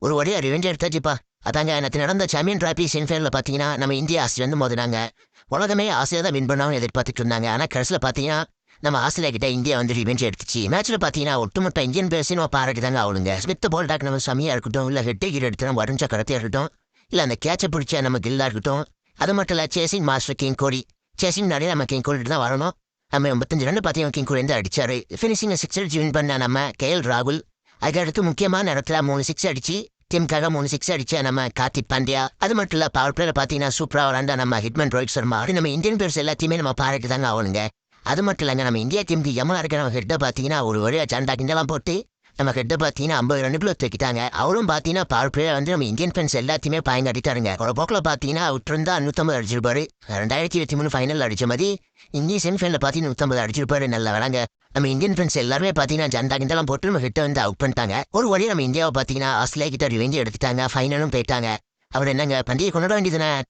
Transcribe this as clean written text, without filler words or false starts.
ஒரு வழியா ரிவெஞ்ச் எடுத்தாச்சுப்பா. அதாங்க நேற்று நடந்த சாம்பியன் டிராபி செமிஃபைனலில் பார்த்தீங்கன்னா நம்ம இந்தியா ஆஸ்திரேலியா வந்து மோதினாங்க. உலகமே ஆசையாக தான் வின் பண்ணாமல் எதிர்பார்த்துட்டு இருந்தாங்க. ஆனால் கடைசியில் பார்த்தீங்கன்னா நம்ம ஆஸ்திரேலியா கிட்ட இந்தியா வந்து ரிவெஞ்ச் எடுத்துச்சு. மேட்ச்சில் பார்த்தீங்கன்னா ஒட்டுமொத்த இந்தியன் பேர்ஸையும் நம்ம பாராட்டி தாங்க ஆகணுங்க. ஸ்மித் போல்டாக் நம்ம சமியாக இருக்கட்டும், இல்லை ஹெட் கீர் எடுத்து நம்ம வரைஞ்ச கடத்தையாக இருக்கட்டும், இல்லை அந்த கேட்சை பிடிச்ச நம்ம கில்லா இருக்கட்டும். அது மட்டும் இல்லை சேசிங் மாஸ்டர் கிங் கோடி. சேசிங் நிறைய நம்ம கிங் கோடி தான் வரணும். நம்ம 85 ரன் பார்த்தீங்கன்னா கிங் கோடி வந்து அடிச்சாரு. ஃபினிஷிங் சிக்ஸர் வின் பண்ண நம்ம கேஎல் ராகுல். அதுக்கடுத்து முக்கியமான இடத்துல 3 சிக்ஸ் அடிச்சு டீமுக்காக 3 சிக்ஸ் அடிச்ச நம்ம கார்த்திக் பாண்டியா. அது மட்டும் இல்ல பவர் பிளேல பாத்தீங்கன்னா சூப்பரா விளாண்டா நம்ம ஹிட்மேன் ரோஹித் சர்மா. நம்ம இந்தியன் பிளேயர்ஸ் எல்லாத்தையுமே நம்ம பாராட்டி தாங்க ஆகணுங்க. அது மட்டும் இல்லைங்க, நம்ம இந்தியா டீமுக்கு எம்மா இருக்க நம்ம ஹெட்டை பாத்தீங்கன்னா ஒரு வழியா சண்டா கிண்டெல்லாம் போட்டு நம்ம ஹெட்டை பாத்தீங்கன்னா 50 ரன்னுக்குள்ள தூக்கிட்டாங்க. அவரும் பாத்தீங்கன்னா பவர் பிளேயர் வந்து நம்ம இந்தியன் ஃபேன்ஸ் எல்லாத்தையுமே பயங்கட்டிட்டாருங்க. ஒரு போக்கில் பாத்தீங்கன்னா விட்டுருந்தா 150 அடிச்சிருப்பாரு. 2023 ஃபைனல் அடிச்ச மாதிரி இந்திய செமிஃபைனல் பாத்தீங்கன்னா 150 அடிச்சிருப்பாரு. நல்ல விளாங்க. நம்ம இந்தியன் ஃப்ரெண்ட்ஸ் எல்லாருமே பார்த்தீங்கன்னா ஜண்டா கிண்டெல்லாம் போட்டு நம்ம ஹிட்டை வந்து அவுட் பண்ணிட்டாங்க. ஒரு வழியாக நம்ம இந்தியாவை பார்த்தீங்கன்னா ஆஸ்திரேலியா கிட்ட ரிவெஞ்ச் எடுத்துட்டாங்க. ஃபைனலும் போயிட்டாங்க. அவர் என்னங்க பண்டிகை கொண்டாட வேண்டியதுனே.